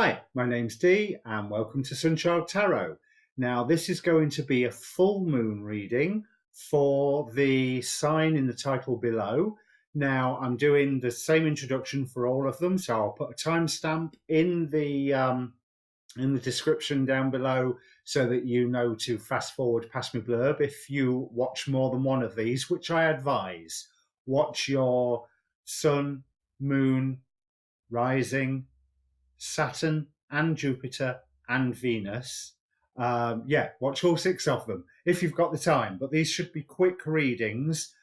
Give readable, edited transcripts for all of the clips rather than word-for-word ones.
Hi, my name's Dee and welcome to Sunchild Tarot. Now this is going to be a full moon reading for the sign in the title below. Now I'm doing the same introduction for all of them, so I'll put a timestamp in the description down below so that you know to fast forward past my blurb if you watch more than one of these, which I advise. Watch your sun, moon, rising, Saturn and Jupiter and Venus. Watch all 6 of them if you've got the time, but these should be quick readings.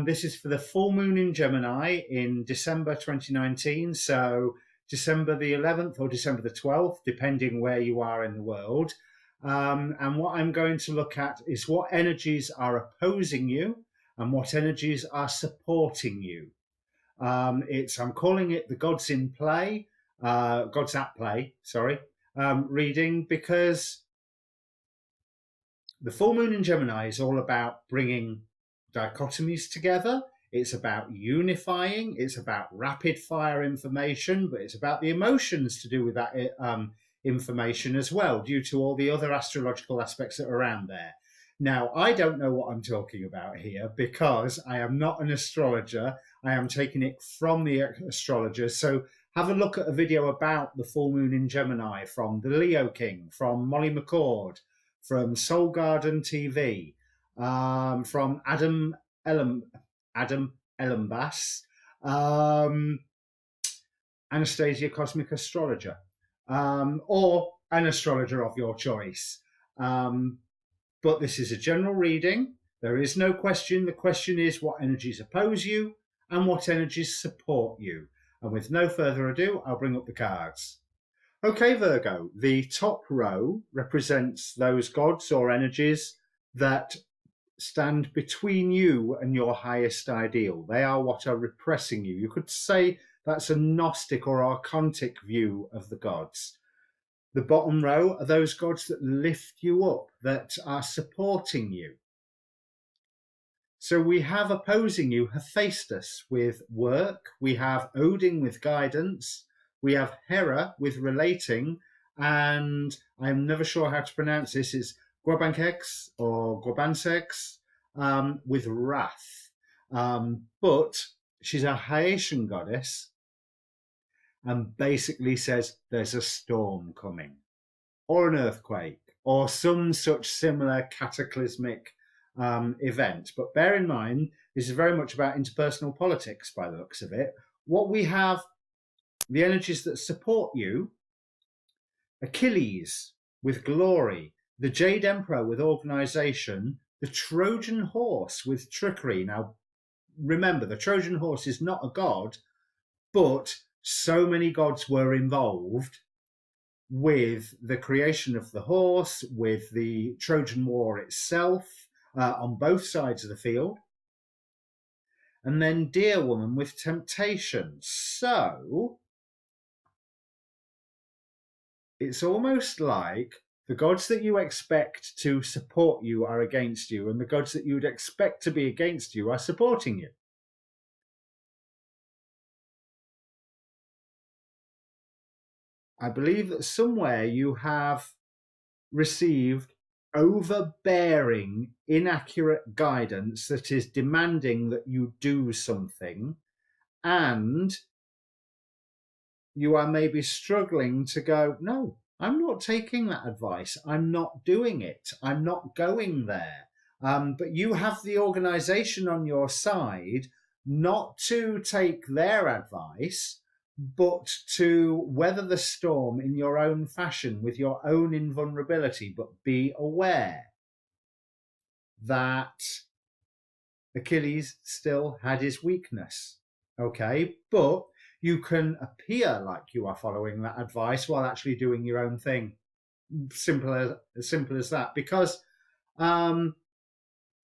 This is for the full moon in Gemini in December 2019, so December the 11th or December the 12th, depending where you are in the world. And what I'm going to look at is what energies are opposing you and what energies are supporting you. I'm calling it the Gods in Play, Gods at Play, reading, because the full moon in Gemini is all about bringing dichotomies together. It's about unifying. It's about rapid fire information, but it's about the emotions to do with that information as well, due to all the other astrological aspects that are around there. Now, I don't know what I'm talking about here because I am not an astrologer. I am taking it from the astrologers. So have a look at a video about the full moon in Gemini from the Leo King, from Molly McCord, from Soul Garden TV, from Adam Ellenbass, Anastasia Cosmic Astrologer, or an astrologer of your choice. But this is a general reading. There is no question. The question is what energies oppose you and what energies support you. And with no further ado, I'll bring up the cards. Okay, Virgo, the top row represents those gods or energies that stand between you and your highest ideal. They are what are repressing you. You could say that's a Gnostic or Archontic view of the gods. The bottom row are those gods that lift you up, that are supporting you. So we have opposing you Hephaestus with work, we have Odin with guidance, we have Hera with relating, and I'm never sure how to pronounce this, it's Guabankex or Guabansex with wrath. But she's a Haitian goddess and basically says there's a storm coming or an earthquake or some such similar cataclysmic event. But bear in mind, this is very much about interpersonal politics by the looks of it. What we have, the energies that support you, Achilles with glory, the Jade Emperor with organization, the Trojan horse with trickery. Now, remember, the Trojan horse is not a god, but so many gods were involved with the creation of the horse, with the Trojan War itself, on both sides of the field. And then Dear Woman with temptation. So it's almost like the gods that you expect to support you are against you, and the gods that you would expect to be against you are supporting you. I believe that somewhere you have received overbearing, inaccurate guidance that is demanding that you do something, and you are maybe struggling to go, no, I'm not taking that advice. I'm not doing it. I'm not going there. But you have the organization on your side not to take their advice, but to weather the storm in your own fashion with your own invulnerability, but be aware that Achilles still had his weakness, okay? But you can appear like you are following that advice while actually doing your own thing. Simple as that, because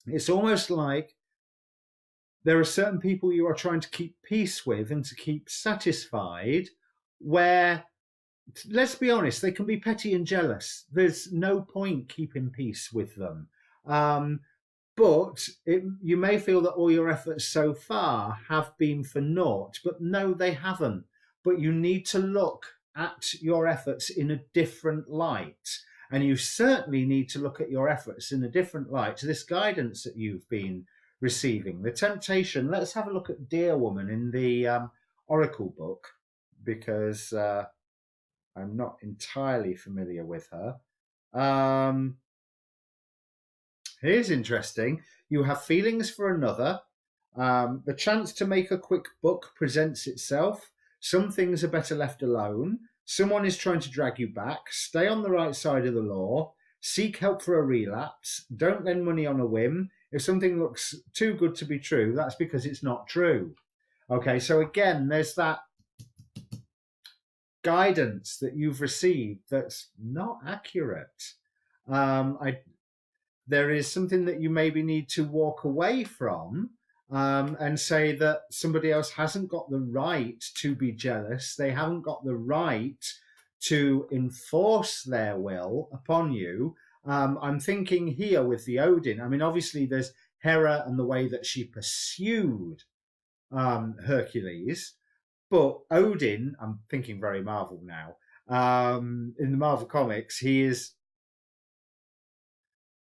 it's almost like there are certain people you are trying to keep peace with and to keep satisfied where, let's be honest, they can be petty and jealous. There's no point keeping peace with them. But you may feel that all your efforts so far have been for naught, but no, they haven't. But you need to look at your efforts in a different light. And you certainly need to look at your efforts in a different light to this guidance that you've been receiving. The temptation, let's have a look at Dear Woman in the Oracle book, because I'm not entirely familiar with her. Here's interesting. You have feelings for another. The chance to make a quick buck presents itself. Some things are better left alone. Someone is trying to drag you back. Stay on the right side of the law. Seek help for a relapse. Don't lend money on a whim. If something looks too good to be true, that's because it's not true. Okay, so again, there's that guidance that you've received that's not accurate. There is something that you maybe need to walk away from, and say that somebody else hasn't got the right to be jealous. They haven't got the right to enforce their will upon you. I'm thinking here with the Odin. I mean, obviously there's Hera and the way that she pursued Hercules. But Odin, I'm thinking very Marvel now, in the Marvel comics, he is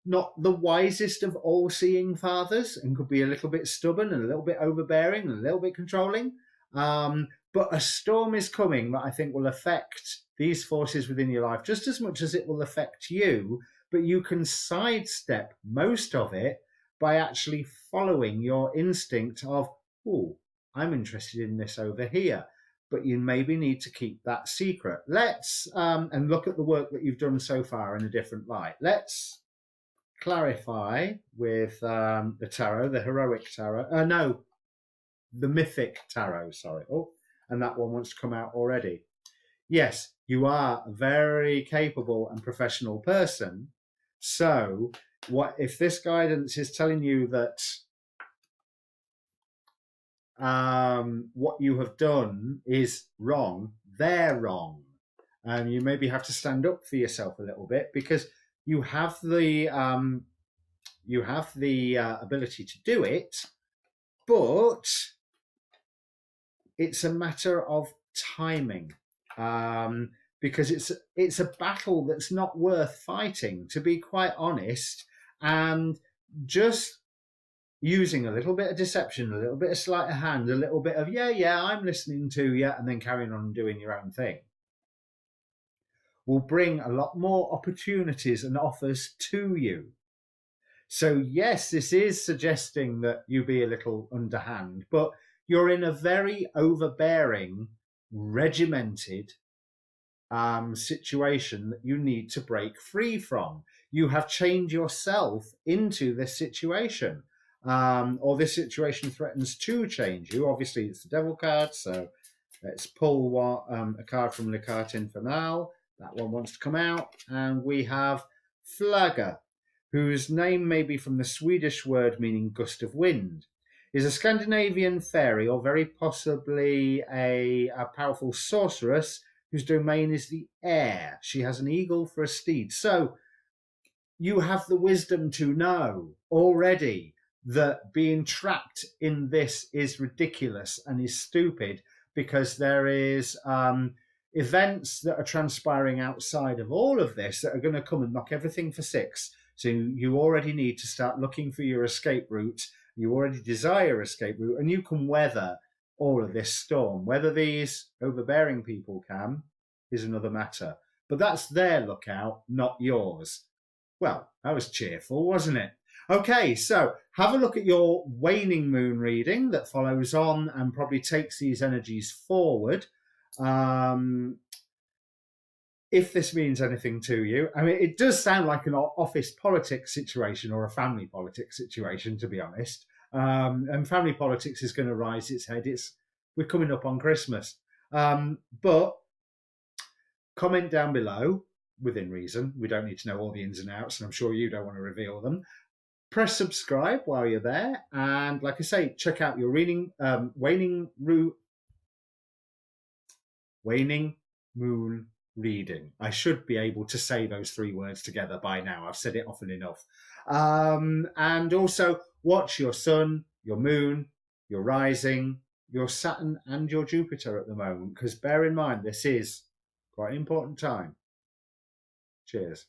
not the wisest of all-seeing fathers and could be a little bit stubborn and a little bit overbearing and a little bit controlling. But a storm is coming that I think will affect these forces within your life just as much as it will affect you, but you can sidestep most of it by actually following your instinct of, oh, I'm interested in this over here. But you maybe need to keep that secret. Let's, and look at the work that you've done so far in a different light. Let's clarify with the tarot, the heroic tarot. No, the mythic tarot, sorry. Oh, and that one wants to come out already. Yes, you are a very capable and professional person. So what if this guidance is telling you that what you have done is wrong, they're wrong. And you maybe have to stand up for yourself a little bit, because you have the ability to do it, but it's a matter of timing, because it's a battle that's not worth fighting, to be quite honest, and just using a little bit of deception, a little bit of sleight of hand, a little bit of, yeah, I'm listening to you, and then carrying on doing your own thing, will bring a lot more opportunities and offers to you. So yes, this is suggesting that you be a little underhand, but you're in a very overbearing, regimented situation that you need to break free from. You have chained yourself into this situation. Or this situation threatens to change you. Obviously, it's the Devil card, so let's pull a card from Le Carte Infernal. That one wants to come out. And we have Flagga, whose name may be from the Swedish word meaning gust of wind, is a Scandinavian fairy, or very possibly a powerful sorceress whose domain is the air. She has an eagle for a steed. So you have the wisdom to know already that being trapped in this is ridiculous and is stupid, because there is events that are transpiring outside of all of this that are going to come and knock everything for six. So you already need to start looking for your escape route. You already desire escape route, and you can weather all of this storm. Whether these overbearing people can is another matter. But that's their lookout, not yours. Well, that was cheerful, wasn't it? Okay, so have a look at your waning moon reading that follows on and probably takes these energies forward. If this means anything to you. I mean, it does sound like an office politics situation or a family politics situation, to be honest. And family politics is going to rise its head. We're coming up on Christmas. But comment down below, within reason. We don't need to know all the ins and outs, and I'm sure you don't want to reveal them. Press subscribe while you're there, and like I say, check out your waning moon reading. I should be able to say those three words together by now. I've said it often enough. And also watch your sun, your moon, your rising, your Saturn and your Jupiter at the moment, because bear in mind, this is Quite an important time. Cheers.